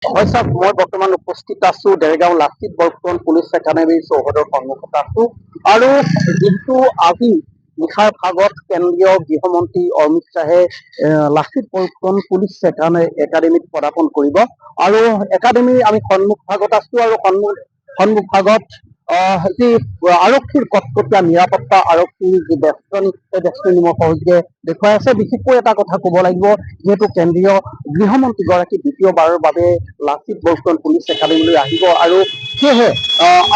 হয় স্যাৰ, মই বৰ্তমান উপস্থিত আছো দেৰগাঁও লাচিত বৰফুকন পুলিচ একাডেমীৰ চৌহদৰ সন্মুখত আছো আৰু যিহেতু আজি নিশাৰ ভাগত কেন্দ্ৰীয় গৃহমন্ত্ৰী অমিত শ্বাহে লাচিত বৰফুকন পুলিচ একাডেমীত পদাৰ্পণ কৰিব আৰু একাডেমীৰ আমি সন্মুখ ভাগত আছো আৰু সন্মুখ ভাগত যি আৰক্ষীৰ কটকটীয়া নিৰাপত্তা আৰক্ষীৰ যি বেষ্টনী সেই বেষ্টনী মই সহযোগে দেখুৱাই আছে। বিশেষকৈ এটা কথা ক'ব লাগিব, যিহেতু কেন্দ্ৰীয় গৃহমন্ত্ৰীগৰাকী দ্বিতীয়বাৰৰ বাবে লাচিত বৰফুকন পুলিচ একাডেমীলৈ আহিব আৰু সেয়েহে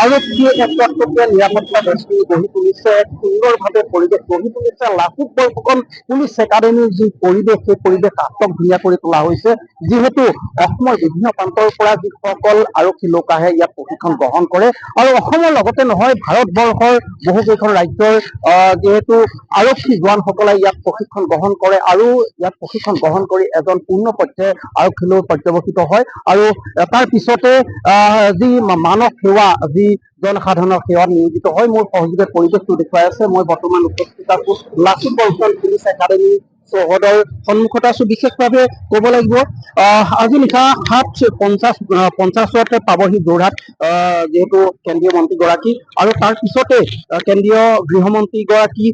আৰক্ষীয়ে এক কটকটীয়া নিৰাপত্তা বেষ্টনী গঢ়ি তুলিছে, এক সুন্দৰভাৱে পৰিৱেশ গঢ়ি তুলিছে। লাচিত বৰফুকন পুলিচ একাডেমীৰ যি পৰিৱেশ, সেই পৰিৱেশ আটক ধুনীয়া কৰি তোলা হৈছে। যিহেতু অসমৰ বিভিন্ন প্ৰান্তৰ পৰা যিসকল আৰক্ষী লোক আহে ইয়াত প্ৰশিক্ষণ গ্ৰহণ কৰে আৰু অসমৰ লগতে নহয় ভাৰতবৰ্ষৰ বহুকেইখন ৰাজ্যৰ যিহেতু আৰক্ষী জোৱানসকলে ইয়াত প্ৰশিক্ষণ গ্ৰহণ কৰে আৰু ইয়াত প্ৰশিক্ষণ গ্ৰহণ কৰি এজন পূৰ্ণ পৰ্যায়ৰ আৰক্ষীলৈ পৰ্যবেক্ষিত হয় আৰু তাৰ পিছতে যি মানৱ সেৱা, যি জনসাধাৰণৰ সেৱাত নিয়োজিত হয়। মোৰ সহযোগে পৰিৱেশটো দেখুৱাই আছে। মই বৰ্তমান উপস্থিত আছো লাচিত বৰফুকন পুলিচ একাডেমী চৌহদৰ সন্মুখত আছো। বিশেষভাৱে ক'ব লাগিব আজি নিশা 7:50 পাবহি যোৰহাট যিহেতু কেন্দ্ৰীয় মন্ত্ৰীগৰাকী আৰু তাৰ পিছতে কেন্দ্ৰীয় গৃহমন্ত্ৰীগৰাকী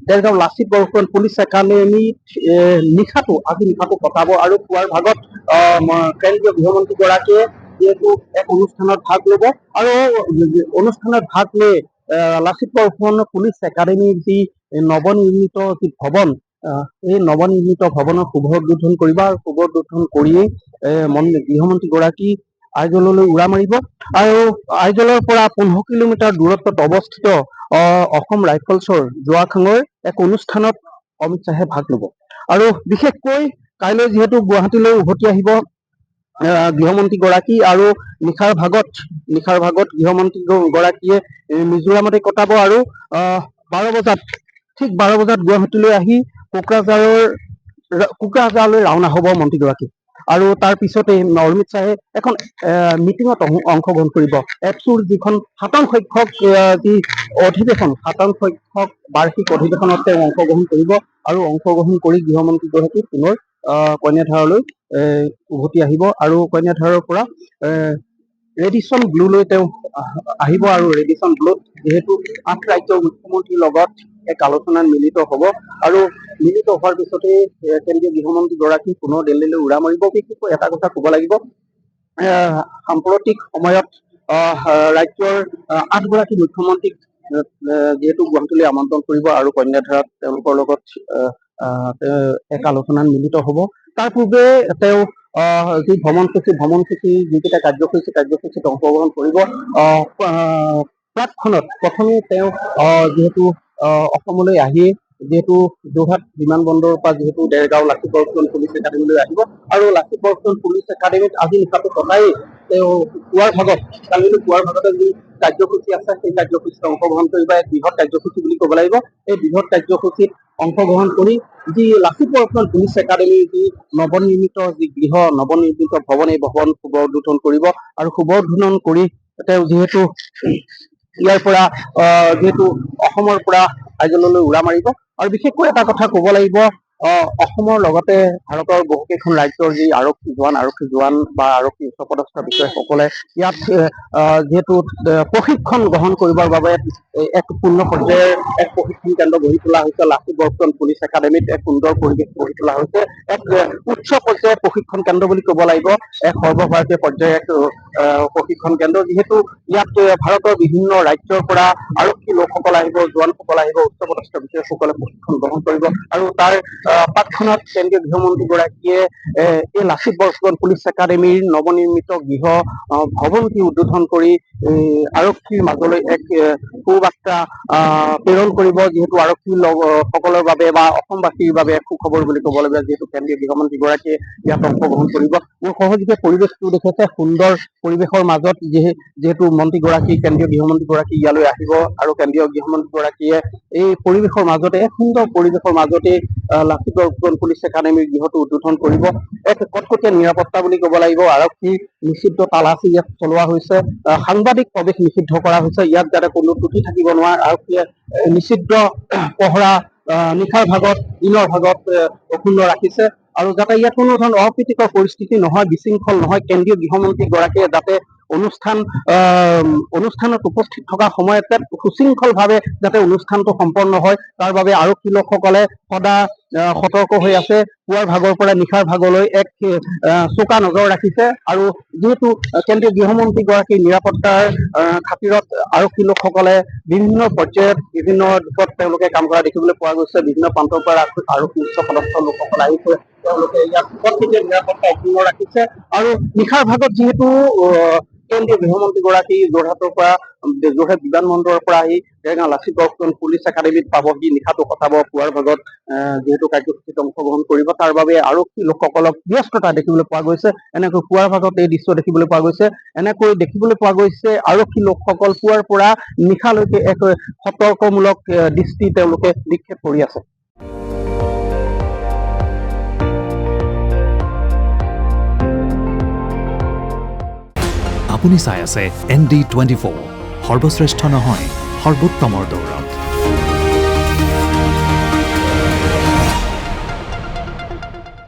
দেৰগাঁও লাচিত বৰফুকন পুলিচ একাডেমীত আজি নিশাটো কটাব আৰু পুৱাৰ ভাগত কেন্দ্ৰীয় গৃহমন্ত্ৰীগৰাকীয়ে যিহেতু এক অনুষ্ঠানত ভাগ ল'ব আৰু অনুষ্ঠানত ভাগ লৈ লাচিত বৰফুকন পুলিচ একাডেমীৰ যি নৱনিৰ্মিত যি ভৱন, এই নৱনিৰ্মিত ভৱনৰ শুভ উদ্বোধন কৰিব আৰু শুভ উদ্বোধন কৰিয়েই গৃহমন্ত্ৰীগৰাকী আইজললৈ উৰা মাৰিব আৰু আইজলৰ পৰা 15 কিলোমিটাৰ দূৰত্বত অৱস্থিত অসম ৰাইফলছৰ জোৱাখাঙৰ এক অনুষ্ঠানত অমিত শ্বাহে ভাগ ল'ব আৰু বিশেষকৈ কাইলৈ যিহেতু গুৱাহাটীলৈ উভতি আহিব গৃহমন্ত্ৰীগৰাকী আৰু নিশাৰ ভাগত গৃহমন্ত্ৰীগৰাকীয়ে মিজোৰামতে কটাব আৰু 12 বজাত গুৱাহাটীলৈ আহি কোকৰাঝাৰলৈ ৰাওনা হ'ব মন্ত্ৰীগৰাকী আৰু তাৰ পিছতে অমিত শ্বাহে এখন মিটিঙত অংশগ্ৰহণ কৰিব। এপছুৰ যিখন 57 সংখ্যক যি অধিৱেশন, 57 সংখ্যক বাৰ্ষিক অধিৱেশনত তেওঁ অংশগ্ৰহণ কৰিব আৰু অংশগ্ৰহণ কৰি গৃহমন্ত্ৰীগৰাকী পুনৰ কন্যাধাৰলৈ উভতি আহিব আৰু কন্যাধাৰৰ পৰা ৰেডিচন ব্লুলৈ তেওঁ আহিব আৰু ৰেডিচন ব্লুত যিহেতু 8 ৰাজ্যৰ মুখ্যমন্ত্ৰীৰ লগত এক আলোচনাত মিলিত হ'ব আৰু মিলিত হোৱাৰ পিছতে কেন্দ্ৰীয় গৃহমন্ত্ৰীগৰাকী পুনৰ দিল্লীলৈ উৰা মাৰিব। বিশেষকৈ এটা কথা ক'ব লাগিব, সাম্প্ৰতিক সময়ত ৰাজ্যৰ 8 গৰাকী মুখ্যমন্ত্ৰীক যিহেতু গুৱাহাটীলৈ আমন্ত্ৰণ কৰিব আৰু কন্যাধাৰাত তেওঁলোকৰ লগত এক আলোচনাত মিলিত হ'ব। তাৰ পূৰ্বে তেওঁ যি ভ্ৰমণসূচী যিকেইটা কাৰ্যসূচীত অংশগ্ৰহণ কৰিব। প্ৰাকখনত প্ৰথমে তেওঁ যিহেতু অসমলৈ আহি যিহেতু যোৰহাট বিমানবন্দৰৰ পৰা যিহেতু দেৰগাঁও লাচিত বৰফুকন পুলিচ একাডেমীলৈ আহিব আৰু লাচিত বৰফুকন পুলিচ একাডেমীত আজি নিশাটো কটাই তেওঁ কালিলৈ পুৱাৰ ভাগতে যি কাৰ্যসূচী আছে সেই কাৰ্যসূচীত অংশগ্ৰহণ কৰিব। এক বৃহৎ কাৰ্যসূচী বুলি ক'ব লাগিব। এই বৃহৎ কাৰ্যসূচীত অংশগ্ৰহণ কৰি যি লাচিত বৰফুকন পুলিচ একাডেমীৰ যি নৱনিৰ্মিত ভৱন, এই ভৱন শুভ উদ্বোধন কৰিব আৰু শুভ উদ্বোধন কৰি তেওঁ যিহেতু ইয়াৰ পৰা যিহেতু অসমৰ পৰা আইজললৈ উৰা মাৰিব আৰু বিশেষকৈ এটা কথা ক'ব লাগিব, অসমৰ লগতে ভাৰতৰ বহুকেইখন ৰাজ্যৰ যি আৰক্ষী জোৱান বা আৰক্ষী উচ্চপদস্থ বিষয়াসকলে ইয়াত যিহেতু প্ৰশিক্ষণ গ্ৰহণ কৰিবৰ বাবে এক পূৰ্ণ পৰ্যায়ৰ এক প্ৰশিক্ষণ কেন্দ্ৰ গঢ়ি তোলা হৈছে। লাচিত বৰফুকন পুলিচ একাডেমীত এক সুন্দৰ পৰিৱেশ গঢ়ি তোলা হৈছে। এক উচ্চ পৰ্যায়ৰ প্ৰশিক্ষণ কেন্দ্ৰ বুলি ক'ব লাগিব, এক সৰ্বভাৰতীয় পৰ্যায়ৰ এক প্ৰশিক্ষণ কেন্দ্ৰ। যিহেতু ইয়াত ভাৰতৰ বিভিন্ন ৰাজ্যৰ পৰা আৰক্ষী লোকসকল আহিব, জোৱানসকল আহিব, উচ্চপদস্থ বিষয়াসকলে প্ৰশিক্ষণ গ্ৰহণ কৰিব আৰু তাৰ প্ৰাকখনত কেন্দ্ৰীয় গৃহমন্ত্ৰীগৰাকীয়ে এই লাচিত বৰফুকন পুলিচ একাডেমীৰ নৱনিৰ্মিত গৃহ ভৱনটি উদ্বোধন কৰি আৰক্ষীৰ মাজলৈ এক সুবাৰ্তা প্ৰেৰণ কৰিব। যিহেতু আৰক্ষী সকলৰ বাবে বা অসমবাসীৰ বাবে এক সুখবৰ বুলি ক'ব লাগিব, যিহেতু কেন্দ্ৰীয় গৃহমন্ত্ৰীগৰাকীয়ে ইয়াত অংশগ্ৰহণ কৰিব। মোৰ সহযোগে পৰিৱেশটো দেখিছে, সুন্দৰ পৰিৱেশৰ মাজত যিহেতু মন্ত্ৰীগৰাকী, কেন্দ্ৰীয় গৃহমন্ত্ৰীগৰাকী ইয়ালৈ আহিব আৰু কেন্দ্ৰীয় গৃহমন্ত্ৰীগৰাকীয়ে এই পৰিৱেশৰ মাজতে, এক সুন্দৰ পৰিৱেশৰ মাজতে লাচিত বৰফুকন পুলিচ একাডেমীৰ গৃহটো উদ্বোধন কৰিব। এক কটকটীয়া নিৰাপত্তা বুলি ক'ব লাগিব। আৰক্ষীৰ নিষিদ্ধ তালাচী ইয়াত চলোৱা হৈছে, সাংবাদিক প্ৰৱেশ নিষিদ্ধ কৰা হৈছে। ইয়াত যাতে কোনো ত্ৰুটি থাকিব নোৱাৰে, আৰক্ষীয়ে নিষিদ্ধ পহৰা নিশাৰ ভাগত, দিনৰ ভাগত অক্ষুণ্ণ ৰাখিছে আৰু যাতে ইয়াত কোনো ধৰণৰ অপ্ৰীতিকৰ পৰিস্থিতি নহয়, বিশৃংখল নহয়, কেন্দ্ৰীয় গৃহমন্ত্ৰীগৰাকীয়ে যাতে অনুষ্ঠানত উপস্থিত থকা সময়তে সুশৃংখলভাৱে যাতে অনুষ্ঠানটো সম্পন্ন হয়, তাৰ বাবে আৰক্ষী লোকসকলে সদা সতৰ্ক হৈ আছে। পুৱাৰ ভাগৰ পৰা নিশাৰ ভাগলৈ এক চোকা নজৰ ৰাখিছে আৰু যিহেতু কেন্দ্ৰীয় গৃহমন্ত্ৰীগৰাকীৰ নিৰাপত্তাৰ খাতিৰত আৰক্ষী লোকসকলে বিভিন্ন পৰ্যায়ত বিভিন্ন দিশত তেওঁলোকে কাম কৰা দেখিবলৈ পোৱা গৈছে। বিভিন্ন প্ৰান্তৰ পৰা আৰক্ষী উচ্চ পদস্থ লোকসকল আহিছে, তেওঁলোকে ইয়াত উপস্থিতিৰ নিৰাপত্তা অক্ষুণ্ণ ৰাখিছে আৰু নিশাৰ ভাগত যিহেতু কেন্দ্ৰীয় গৃহমন্ত্ৰীগৰাকী যোৰহাট বিমানবন্দৰৰ পৰা আহি দেৰগাঁও লাচিত বৰফুকন পুলিচ একাডেমীত পাবহি, নিশাটো কটাব, পুৱাৰ ভাগত যিহেতু কাৰ্যসূচীত অংশগ্ৰহণ কৰিব, তাৰ বাবে আৰক্ষী লোকসকলক ব্যস্ততা দেখিবলৈ পোৱা গৈছে। এনেকৈ পুৱাৰ ভাগত এই দৃশ্য দেখিবলৈ পোৱা গৈছে। এনেকৈ দেখিবলৈ পোৱা গৈছে আৰক্ষী লোকসকল পুৱাৰ পৰা নিশালৈকে এক সতৰ্কমূলক দৃষ্টি তেওঁলোকে নিক্ষেপ কৰি আছে। আপুনি চাই আছে ND24, সৰ্বশ্ৰেষ্ঠ নহয়, সৰ্বোত্তমৰ দৌৰত।